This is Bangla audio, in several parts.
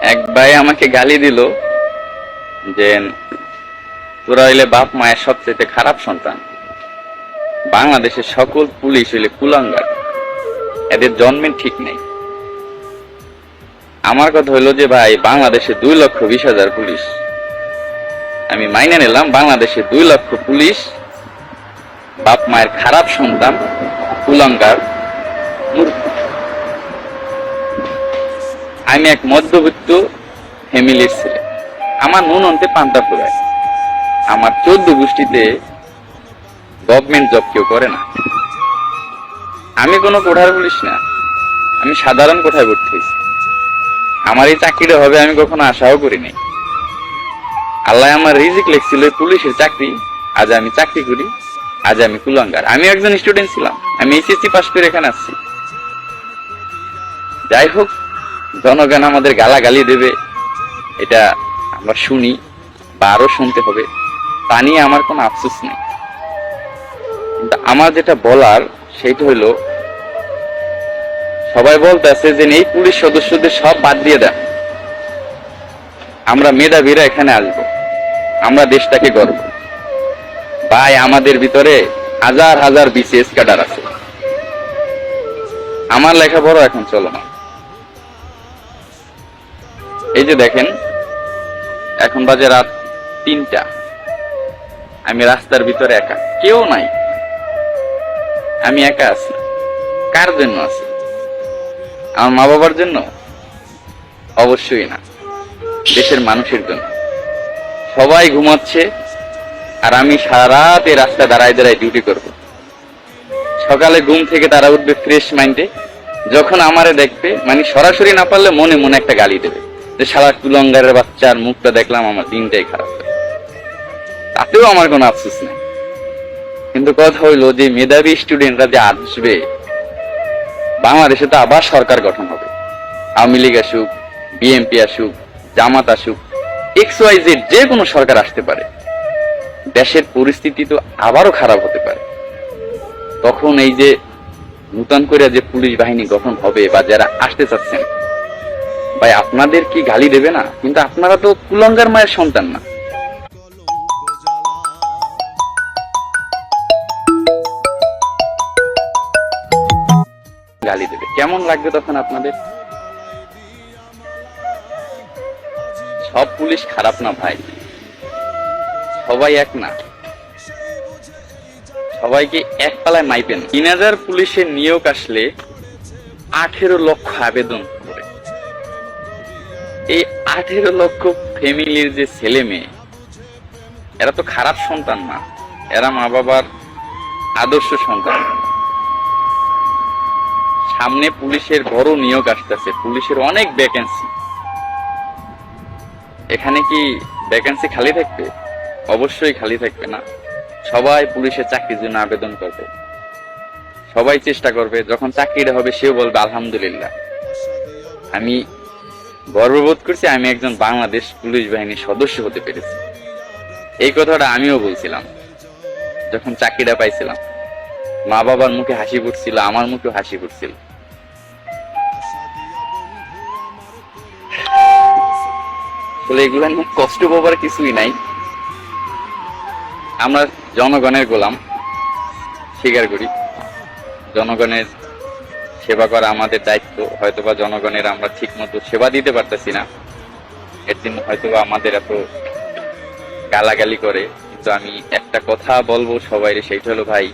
এক ভাই আমাকে গালি দিল যে তোরা হইলে বাপ মায়ের সবচেয়ে খারাপ সন্তান, বাংলাদেশের সকল পুলিশ হইলে কুলাঙ্গার, এদের জন্মের ঠিক নেই। আমার কথা হইলো যে ভাই, বাংলাদেশে 2,20,000 পুলিশ, আমি মাইনে নিলাম বাংলাদেশে 2 লক্ষ পুলিশ বাপ মায়ের খারাপ সন্তান, কুলাঙ্গার, মূর্খ। আমি এক মধ্যবিত্ত ফ্যামিলির ছেলে, আমার নুন অন্তে পান্তা ফুরায়, আমার 14 গোষ্ঠীতে গভর্নমেন্ট জব কেউ করে না। আমি কোনো কোঠার পুলিশ না, আমি সাধারণ কোঠায় ভর্তি হয়েছি। আমার এই চাকরিটা হবে আমি কখনো আশাও করিনি। আল্লাহ আমার রিজিক লেখছিল পুলিশের চাকরি, আজ আমি চাকরি করি, আজ আমি কুলাঙ্গার। আমি একজন স্টুডেন্ট ছিলাম, আমি এইচএসসি পাস করে এখানে আসছি। যাই হোক, জনগণ আমাদের গালাগালি দেবে, এটা আমরা শুনি বা আরো শুনতে হবে, তা নিয়ে আমার কোনো আফসোস নেই। কিন্তু আমার যেটা বলার সেটা হইল, সবাই বলতেছে যে এই পুলিশ সদস্যদের সব বাদ দিয়ে দেন, আমরা মেধাবীরা এখানে আসবো, আমরা দেশটাকে গর্ব। ভাই, আমাদের ভিতরে হাজার হাজার বিসিএস ক্যাডার আছে। আমার লেখাপড়া এখন চলো না। এই যে দেখেন, এখন বাজে রাত 3টা, আমি রাস্তার ভিতরে একা, কেউ নাই, আমি একা আছি। কার জন্য আছি? আমার মা বাবার জন্য? অবশ্যই না, দেশের মানুষের জন্য। সবাই ঘুমাচ্ছে আর আমি সারা রাত এই রাস্তায় দাঁড়ায় দাঁড়ায় ডিউটি করব। সকালে ঘুম থেকে তারা উঠবে ফ্রেশ মাইন্ডে, যখন আমারে দেখবে, মানে সরাসরি না পারলে মনে মনে একটা গালি দেবে যে শালা কুলঙ্গারের বাচ্চার মুখটা দেখলাম, আমার দিনটাই খারাপ হয়। তাতেও আমার কোনো আফসোস নেই। কিন্তু কথা হইলো যে মেধাবী স্টুডেন্টরা যে আসবে, বাংলাদেশে তো আবার সরকার গঠন হবে, আওয়ামী লীগ আসুক, বিএনপি আসুক, জামাত আসুক, XYZ যে কোনো সরকার আসতে পারে, দেশের পরিস্থিতি তো আবারও খারাপ হতে পারে। তখন এই যে নতুন করে যে পুলিশ বাহিনী গঠন হবে বা যারা আসতে চাচ্ছেন, ভাই আপনাদের কি গালি দেবে না? কিন্তু আপনারা তো কুলঙ্গার মায়ের সন্তান না। গালি দেবে, কেমন লাগবে তখন আপনাদের? সব পুলিশ খারাপ না ভাই, সবাই এক না, সবাইকে এক পালায় মাইপেন। 3,000 পুলিশের নিয়োগ আসলে 18 লক্ষ আবেদন করে। এই 18 লক্ষ ফ্যামিলির যে ছেলে মেয়ে, এরা তো খারাপ সন্তান না, এরা মা বাবার আদর্শ সন্তান। সামনে পুলিশের বড় নিয়োগ আসতেছে, পুলিশের অনেক ভ্যাকেন্সি। এখানে কি ভ্যাকেন্সি খালি থাকবে? অবশ্যই খালি থাকবে না। সবাই পুলিশের চাকরির জন্য আবেদন করবে, সবাই চেষ্টা করবে। যখন চাকরিটা হবে সেও বলবে আলহামদুলিল্লাহ, আমি গর্ববোধ করছি, আমি একজন বাংলাদেশ পুলিশ বাহিনীর সদস্য হতে পেরেছি। এই কথাটা আমিও বলছিলাম যখন চাকরিটা পাইছিলাম। মা বাবার মুখে হাসি ফুটছিল, আমার মুখে হাসি ফুটছিল। আসলে এগুলো নিয়ে কষ্ট পাবার কিছুই নাই। আমরা জনগণের গোলাম, স্বীকার করি। জনগণের সেবা করা আমাদের দায়িত্ব। হয়তোবা জনগণের আমরা ঠিক মতো সেবা দিতে পারতেছি না, এর জন্য হয়তোবা আমাদের এত গালাগালি করে। কিন্তু আমি একটা কথা বলবো সবাই, সেইটা হলো ভাই,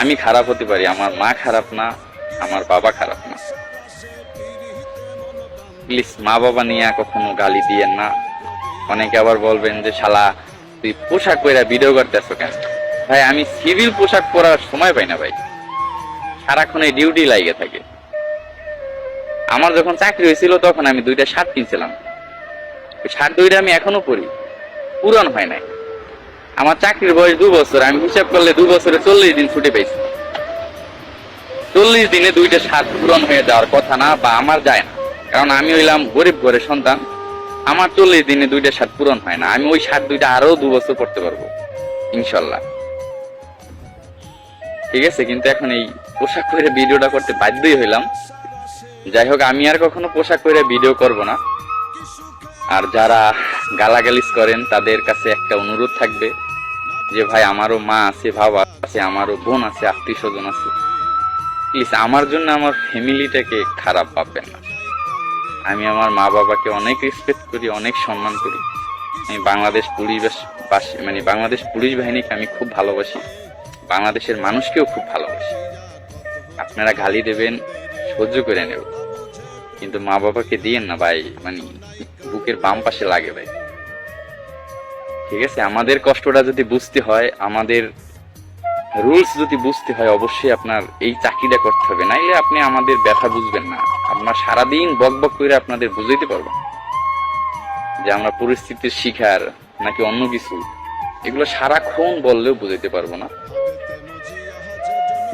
আমি খারাপ হতে পারি, আমার মা খারাপ না, আমার বাবা খারাপ না। প্লিজ মা বাবা নিয়ে কখনো গালি দিয়েন না। অনেকে আবার বলবেন যে শালা তুই পোশাক পরে ভিডিও করতেছ কেন? ভাই, আমি সিভিল পোশাক পরার সময় পাই না ভাই, সারাক্ষণ এই ডিউটি লাগে থাকে। আমার যখন চাকরি হয়েছিল তখন আমি 2টা শার্ট কিনছিলাম, ওই শার্ট 2টা আমি এখনো পরি, পুরান হয় নাই। আমার চাকরির বয়স 2 বছর, আমি হিসাব করলে 2 বছরে 40 দিন ছুটি পেয়েছি। 40 দিনে 2টা শার্ট পুরান হয়ে যাওয়ার কথা না, বা আমার যায় না, কারণ আমি হইলাম গরিব ঘরের সন্তান। আমার 40 দিনে 2টা শার্ট পূরণ হয় না। আমি ওই শার্ট 2টা আরো 2 বছর পড়তে পারবো ইনশাল্লাহ। ঠিক আছে, কিন্তু এখন এই পোশাক পরে ভিডিওটা করতে বাধ্যই হইলাম। যাই হোক, আমি আর কখনো পোশাক পরে ভিডিও করব না। আর যারা গালাগালিজ করেন তাদের কাছে একটা অনুরোধ থাকবে যে ভাই, আমারও মা আছে, বাবা আছে, আমারও বোন আছে, আত্মীয় স্বজন আছে, প্লিজ আমার জন্য আমার ফ্যামিলিটাকে খারাপ ভাববেন না। আমি আমার মা বাবাকে অনেক রেসপেক্ট করি, অনেক সম্মান করি। আমি বাংলাদেশ বাংলাদেশ পুলিশ বাহিনীকে আমি খুব ভালোবাসি, বাংলাদেশের মানুষকেও খুব ভালোবাসি। আপনারা গালি দেবেন, সহ্য করে নেব, কিন্তু মা বাবাকে দিয়েন না ভাই, বুকের বাম পাশে লাগে ভাই। ঠিক আছে, আমাদের কষ্টটা যদি বুঝতে হয়, আমাদের রুলস যদি বুঝতে হয়, অবশ্যই আপনার এই চাকরিটা করতে হবে, নাইলে আপনি আমাদের ব্যথা বুঝবেন না। আপনার সারাদিন বক বক করে আপনাদের বুঝাইতে পারবেন যে আমরা পরিস্থিতির শিকার নাকি অন্য কিছু, এগুলো সারাক্ষণ বললেও বুঝাইতে পারবো না।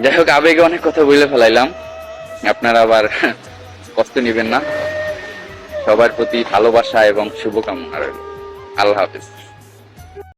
যাই হোক, আবেগে অনেক কথা বলে ফেলাইলাম, আপনারা আবার কষ্ট নেবেন না। সবার প্রতি ভালোবাসা এবং শুভকামনা রইল। আল্লাহ হাফেজ।